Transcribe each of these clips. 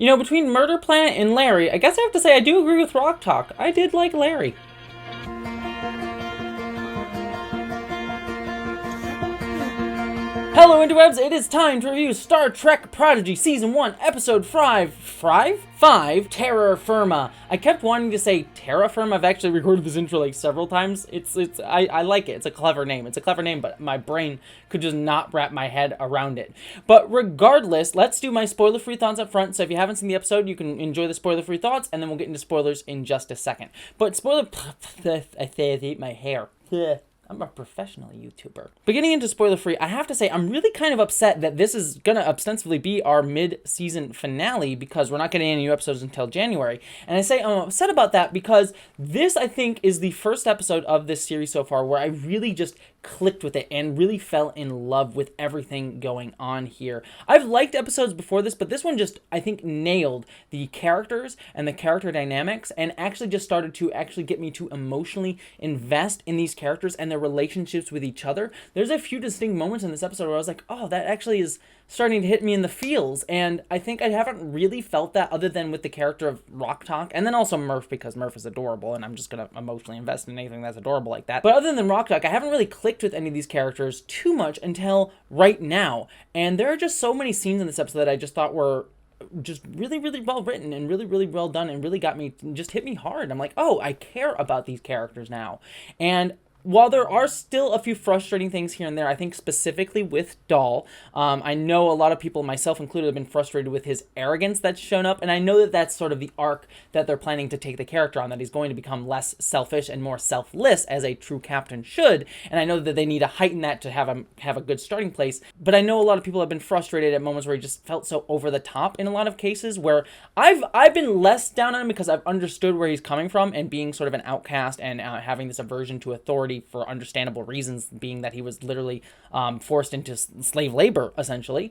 You know, between Murder Planet and Larry, I guess I have to say I do agree with Rock Talk. I did like Larry. Hello interwebs, it is time to review Star Trek Prodigy Season 1, Episode 5, Terra Firma. I kept wanting to say Terra Firma. I've actually recorded this intro like several times. I like it. It's a clever name. But my brain could just not wrap my head around it. But regardless, let's do my spoiler-free thoughts up front. So if you haven't seen the episode, you can enjoy the spoiler-free thoughts, and then we'll get into spoilers in just a second. But I hate my hair. I'm a professional YouTuber. Beginning into spoiler-free, I have to say I'm really kind of upset that this is gonna ostensibly be our mid-season finale because we're not getting any new episodes until January. And I say I'm upset about that because this, I think, is the first episode of this series so far where I really just clicked with it and really fell in love with everything going on here. I've liked episodes before this, but this one just, I think, nailed the characters and the character dynamics and actually just started to actually get me to emotionally invest in these characters and their relationships with each other. There's a few distinct moments in this episode where I was like, oh, that actually is starting to hit me in the feels, and I think I haven't really felt that other than with the character of Rock Talk, and then also Murph, because Murph is adorable, and I'm just gonna emotionally invest in anything that's adorable like that. But other than Rock Talk, I haven't really clicked with any of these characters too much until right now, and there are just so many scenes in this episode that I just thought were just really, really well written and really, really well done and really got me, just hit me hard. I'm like, oh, I care about these characters now. And while there are still a few frustrating things here and there, I think specifically with Dahl, I know a lot of people, myself included, have been frustrated with his arrogance that's shown up, and I know that that's sort of the arc that they're planning to take the character on, that he's going to become less selfish and more selfless, as a true captain should, and I know that they need to heighten that to have a good starting place, but I know a lot of people have been frustrated at moments where he just felt so over the top in a lot of cases, where I've been less down on him because I've understood where he's coming from, and being sort of an outcast and having this aversion to authority for understandable reasons, being that he was literally forced into slave labor, essentially.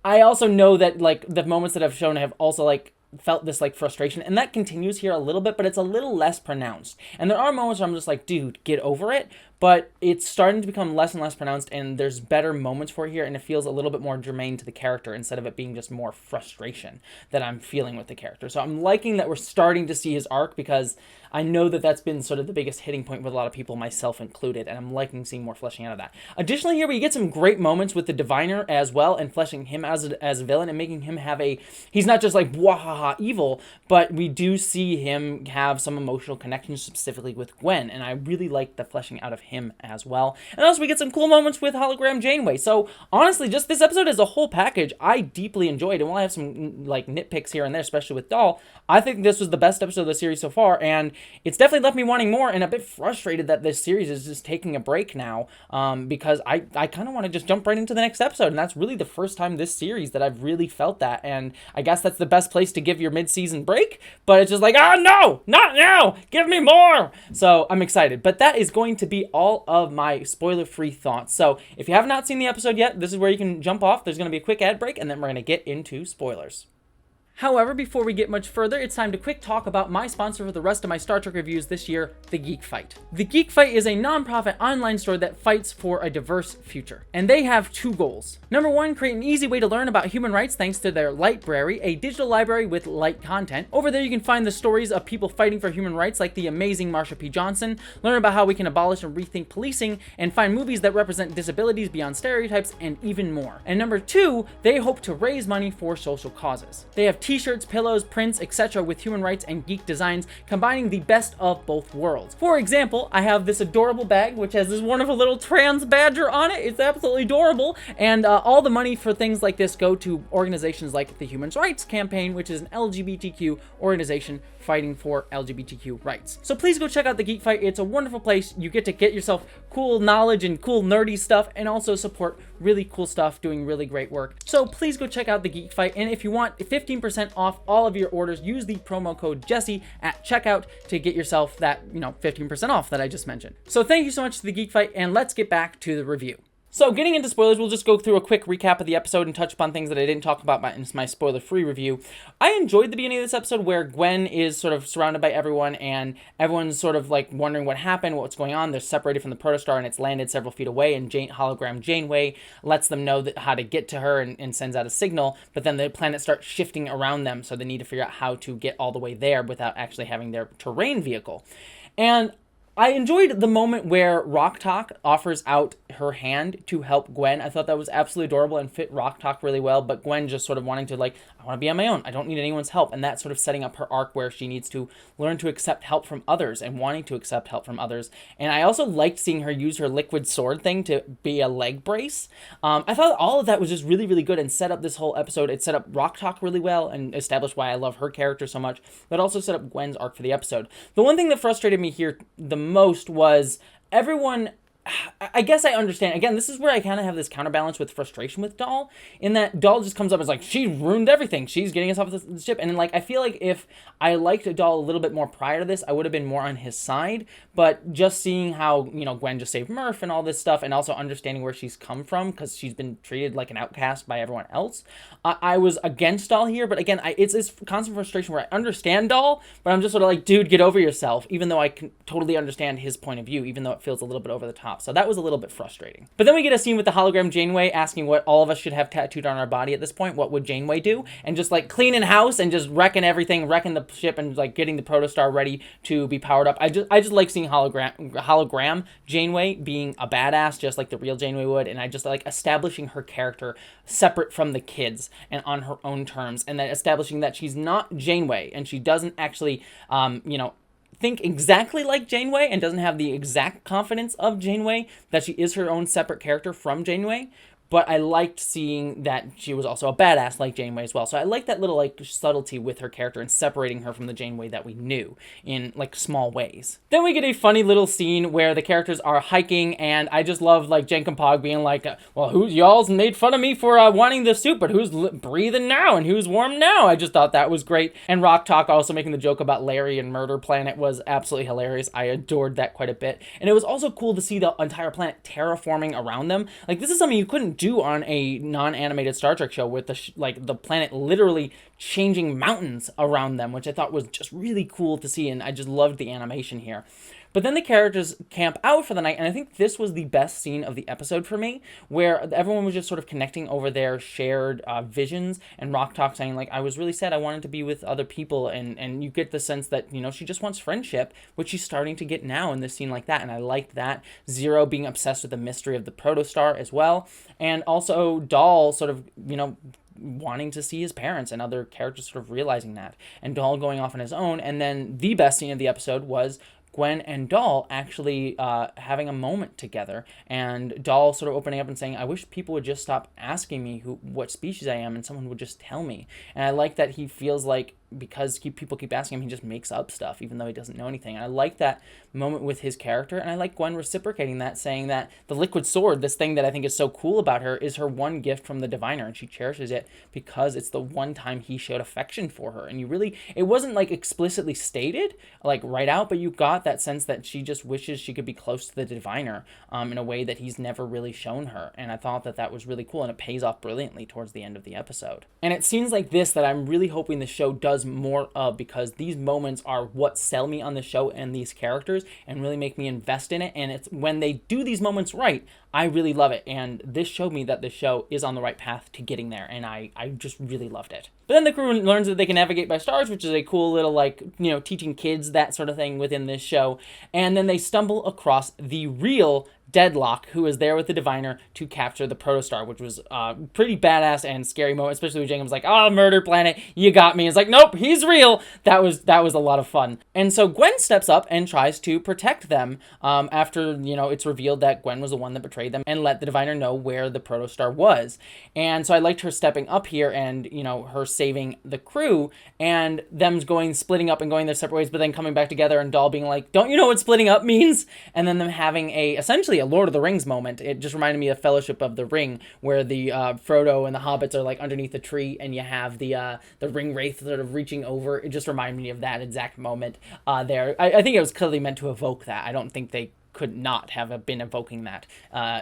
I also know that, like, the moments that I've shown have also, like, felt this, like, frustration, and that continues here a little bit, but it's a little less pronounced. And there are moments where I'm just like, dude, get over it, but it's starting to become less and less pronounced, and there's better moments for it here, and it feels a little bit more germane to the character instead of it being just more frustration that I'm feeling with the character. So I'm liking that we're starting to see his arc, because I know that that's been sort of the biggest hitting point with a lot of people, myself included, and I'm liking seeing more fleshing out of that. Additionally, here we get some great moments with the Diviner as well, and fleshing him as a villain and making him have he's not just like wahaha evil, but we do see him have some emotional connections specifically with Gwen, and I really like the fleshing out of him as well. And also we get some cool moments with Hologram Janeway. So honestly, just this episode as a whole package, I deeply enjoyed, and while I have some like nitpicks here and there, especially with Dahl, I think this was the best episode of the series so far, and it's definitely left me wanting more, and a bit frustrated that this series is just taking a break now, because I kind of want to just jump right into the next episode, and that's really the first time this series that I've really felt that, and I guess that's the best place to give your mid-season break, but it's just like, oh no, not now, give me more! So I'm excited, but that is going to be all of my spoiler-free thoughts. So if you have not seen the episode yet, this is where you can jump off. There's going to be a quick ad break, and then we're going to get into spoilers. However, before we get much further, it's time to quick talk about my sponsor for the rest of my Star Trek reviews this year, The Geek Fight. The Geek Fight is a non-profit online store that fights for a diverse future, and they have two goals. Number one, create an easy way to learn about human rights thanks to their Lightbrary, a digital library with light content. Over there you can find the stories of people fighting for human rights like the amazing Marsha P. Johnson, learn about how we can abolish and rethink policing, and find movies that represent disabilities beyond stereotypes, and even more. And number two, they hope to raise money for social causes. They have t-shirts, pillows, prints, etc. with human rights and geek designs, combining the best of both worlds. For example, I have this adorable bag, which has this wonderful little trans badger on it. It's absolutely adorable, and all the money for things like this go to organizations like the Human Rights Campaign, which is an LGBTQ organization fighting for LGBTQ rights. So please go check out the Geek Fight. It's a wonderful place. You get to get yourself cool knowledge and cool nerdy stuff, and also support really cool stuff doing really great work. So please go check out the Geek Fight, and if you want 15% off all of your orders, use the promo code Jessie at checkout to get yourself that, 15% off that I just mentioned. So thank you so much to the Geek Fight, and let's get back to the review. So getting into spoilers, we'll just go through a quick recap of the episode and touch upon things that I didn't talk about in my spoiler-free review. I enjoyed the beginning of this episode where Gwen is sort of surrounded by everyone and everyone's sort of like wondering what happened, what's going on. They're separated from the Protostar and it's landed several feet away, and hologram Janeway lets them know how to get to her and sends out a signal, but then the planet starts shifting around them, so they need to figure out how to get all the way there without actually having their terrain vehicle. And I enjoyed the moment where Rok-Tahk offers out her hand to help Gwen. I thought that was absolutely adorable and fit Rok-Tahk really well, but Gwen just sort of wanting to like, I want to be on my own. I don't need anyone's help. And that's sort of setting up her arc where she needs to learn to accept help from others and wanting to accept help from others. And I also liked seeing her use her liquid sword thing to be a leg brace. I thought all of that was just really, really good and set up this whole episode. It set up Rok-Tahk really well and established why I love her character so much, but also set up Gwen's arc for the episode. The one thing that frustrated me here the most was everyone. I guess I understand. Again, this is where I kind of have this counterbalance with frustration with Dahl, in that Dahl just comes up as like, she ruined everything. She's getting us off the ship. And like, I feel like if I liked Dahl a little bit more prior to this, I would have been more on his side. But just seeing how, Gwen just saved Murph and all this stuff, and also understanding where she's come from, because she's been treated like an outcast by everyone else, I was against Dahl here. But again, it's this constant frustration where I understand Dahl, but I'm just sort of like, dude, get over yourself, even though I can totally understand his point of view, even though it feels a little bit over the top. So that was a little bit frustrating. But then we get a scene with the hologram Janeway asking what all of us should have tattooed on our body at this point. What would Janeway do? And just like cleaning house and just wrecking everything, wrecking the ship, and like getting the Protostar ready to be powered up. I just like seeing hologram Janeway being a badass just like the real Janeway would, and I just like establishing her character separate from the kids and on her own terms, and then establishing that she's not Janeway and she doesn't actually think exactly like Janeway and doesn't have the exact confidence of Janeway, that she is her own separate character from Janeway. But I liked seeing that she was also a badass like Janeway as well. So I like that little like subtlety with her character and separating her from the Janeway that we knew in like small ways. Then we get a funny little scene where the characters are hiking, and I just love like Jenk and Pog being like, well, who's y'all's made fun of me for wanting the suit, but who's breathing now and who's warm now? I just thought that was great. And Rok-Tahk also making the joke about Larry and Murder Planet was absolutely hilarious. I adored that quite a bit. And it was also cool to see the entire planet terraforming around them. Like, this is something you couldn't do on a non-animated Star Trek show, with the planet literally changing mountains around them, which I thought was just really cool to see, and I just loved the animation here. But then the characters camp out for the night, and I think this was the best scene of the episode for me, where everyone was just sort of connecting over their shared visions, and Rok-Tahk saying, like, I was really sad, I wanted to be with other people, and you get the sense that, she just wants friendship, which she's starting to get now in this scene like that, and I liked that. Zero being obsessed with the mystery of the Protostar as well, and also Dahl sort of, wanting to see his parents, and other characters sort of realizing that, and Dahl going off on his own. And then the best scene of the episode was Gwen and Dahl actually having a moment together, and Dahl sort of opening up and saying, I wish people would just stop asking me what species I am, and someone would just tell me. And I like that he feels like, because people keep asking him, he just makes up stuff even though he doesn't know anything. And I like that moment with his character, and I like Gwen reciprocating that, saying that the liquid sword, this thing that I think is so cool about her, is her one gift from the diviner, and she cherishes it because it's the one time he showed affection for her. And it wasn't like explicitly stated like right out, but you got that sense that she just wishes she could be close to the diviner in a way that he's never really shown her. And I thought that was really cool, and it pays off brilliantly towards the end of the episode. And it seems like this that I'm really hoping the show does more of, because these moments are what sell me on the show and these characters and really make me invest in it. And it's when they do these moments right, I really love it. And this showed me that the show is on the right path to getting there, and I just really loved it. But then the crew learns that they can navigate by stars, which is a cool little, teaching kids that sort of thing within this show. And then they stumble across the real Deadlock, who is there with the diviner to capture the Protostar, which was pretty badass and scary moment, especially when Jacob's like, oh, Murder Planet, you got me. It's like, nope, he's real. That was a lot of fun. And so Gwen steps up and tries to protect them after, it's revealed that Gwen was the one that betrayed them, and let the diviner know where the Protostar was. And so I liked her stepping up here and, her saving the crew, and them splitting up and going their separate ways, but then coming back together, and Dahl being like, don't you know what splitting up means? And then them having essentially a Lord of the Rings moment. It just reminded me of Fellowship of the Ring, where the Frodo and the hobbits are like underneath the tree, and you have the ring wraith sort of reaching over. It just reminded me of that exact moment there. I think it was clearly meant to evoke that. I don't think they could not have been evoking that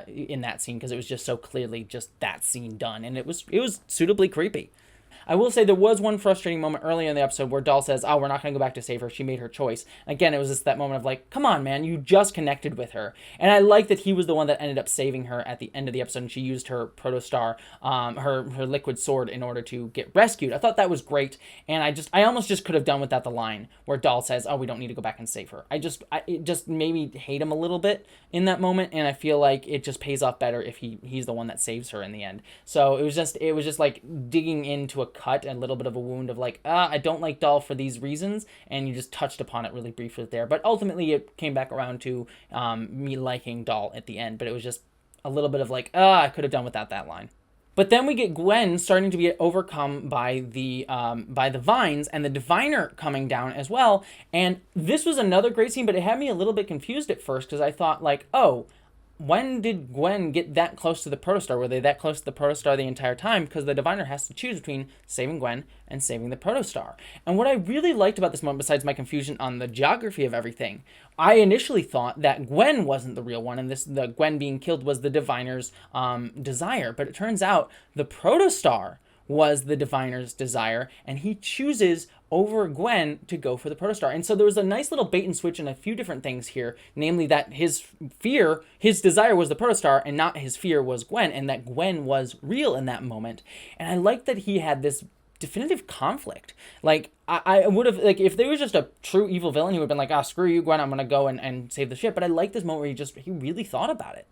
in that scene, because it was just so clearly just that scene done, and it was suitably creepy. I will say there was one frustrating moment earlier in the episode where Dahl says, oh, we're not going to go back to save her. She made her choice. Again, it was just that moment of like, come on, man, you just connected with her. And I like that he was the one that ended up saving her at the end of the episode, and she used her Protostar, her liquid sword, in order to get rescued. I thought that was great, and I almost just could have done without the line where Dahl says, oh, we don't need to go back and save her. It just made me hate him a little bit in that moment, and I feel like it just pays off better if he's the one that saves her in the end. So it was just like digging into a cut and a little bit of a wound of like, I don't like Dahl for these reasons, and you just touched upon it really briefly there. But ultimately it came back around to me liking Dahl at the end, but it was just a little bit of like, I could have done without that line. But then we get Gwen starting to get overcome by the vines, and the diviner coming down as well. And this was another great scene, but it had me a little bit confused at first, because I thought like, oh, when did Gwen get that close to the Protostar? Were they that close to the Protostar the entire time? Because the diviner has to choose between saving Gwen and saving the Protostar. And what I really liked about this moment, besides my confusion on the geography of everything, I initially thought that Gwen wasn't the real one, and the Gwen being killed was the diviner's desire. But it turns out the Protostar was the diviner's desire, and he chooses over Gwen to go for the Protostar. And so there was a nice little bait and switch in a few different things here, namely that his desire was the Protostar, and not his fear was Gwen, and that Gwen was real in that moment. And I like that he had this definitive conflict. Like, I would have, like, if there was just a true evil villain, he would have been like, screw you, Gwen, I'm gonna go and save the ship. But I like this moment where he really thought about it.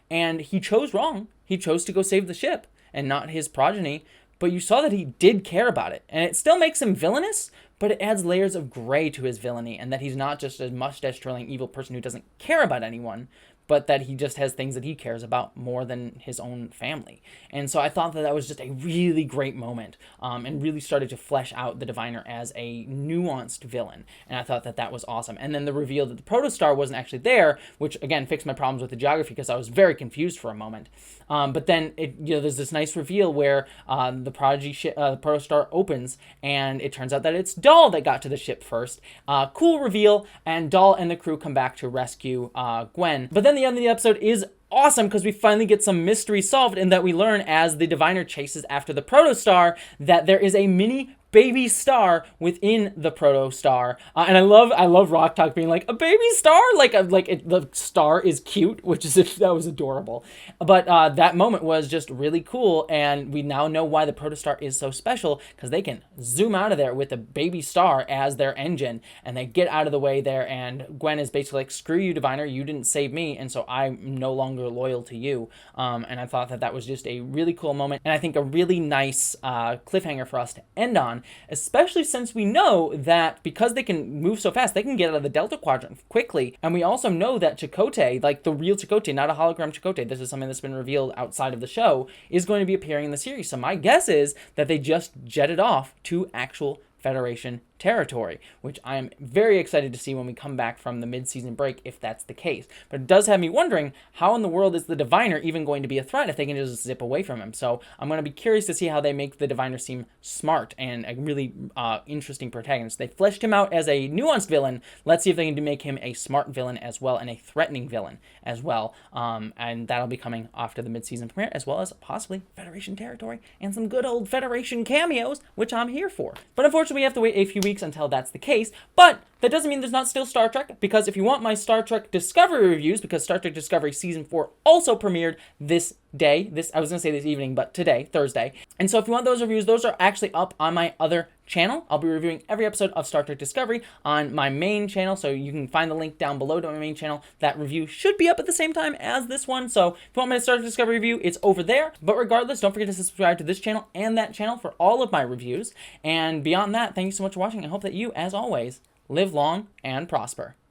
And he chose wrong. He chose to go save the ship and not his progeny. But you saw that he did care about it. And it still makes him villainous, but it adds layers of gray to his villainy, and that he's not just a mustache-twirling evil person who doesn't care about anyone, but that he just has things that he cares about more than his own family. And so I thought that was just a really great moment, and really started to flesh out the diviner as a nuanced villain. And I thought that was awesome. And then the reveal that the Protostar wasn't actually there, which again fixed my problems with the geography, because I was very confused for a moment. But then there's this nice reveal where the Prodigy Protostar opens, and it turns out that it's Dahl that got to the ship first. Cool reveal, and Dahl and the crew come back to rescue Gwen. But then the end of the episode is awesome, because we finally get some mystery solved, in that we learn, as the diviner chases after the Protostar, that there is a mini baby star within the Protostar, and I love Rock Talk being like, a baby star, the star is cute, that was adorable. But that moment was just really cool, and we now know why the Protostar is so special, because they can zoom out of there with a baby star as their engine, and they get out of the way there, and Gwen is basically like, screw you, diviner, you didn't save me, and so I'm no longer loyal to you. And I thought that was just a really cool moment, and I think a really nice cliffhanger for us to end on, especially since we know that because they can move so fast, they can get out of the Delta Quadrant quickly. And we also know that Chakotay, like the real Chakotay, not a hologram Chakotay, this is something that's been revealed outside of the show, is going to be appearing in the series. So my guess is that they just jetted off to actual Federation territory, which I am very excited to see when we come back from the mid-season break, if that's the case. But it does have me wondering, how in the world is the diviner even going to be a threat if they can just zip away from him? So I'm going to be curious to see how they make the diviner seem smart and a really interesting protagonist. They fleshed him out as a nuanced villain. Let's see if they can make him a smart villain as well, and a threatening villain as well. And that'll be coming after the mid-season premiere, as well as possibly Federation territory and some good old Federation cameos, which I'm here for. But unfortunately, we have to wait a few weeks until that's the case. But that doesn't mean there's not still Star Trek, because if you want my Star Trek Discovery reviews, because Star Trek Discovery Season 4 also premiered this day, I was going to say this evening, but today, Thursday. And so if you want those reviews, those are actually up on my other channel. I'll be reviewing every episode of Star Trek Discovery on my main channel, so you can find the link down below to my main channel. That review should be up at the same time as this one, so if you want my Star Trek Discovery review, it's over there. But regardless, don't forget to subscribe to this channel and that channel for all of my reviews. And beyond that, thank you so much for watching. I hope that you, as always, live long and prosper.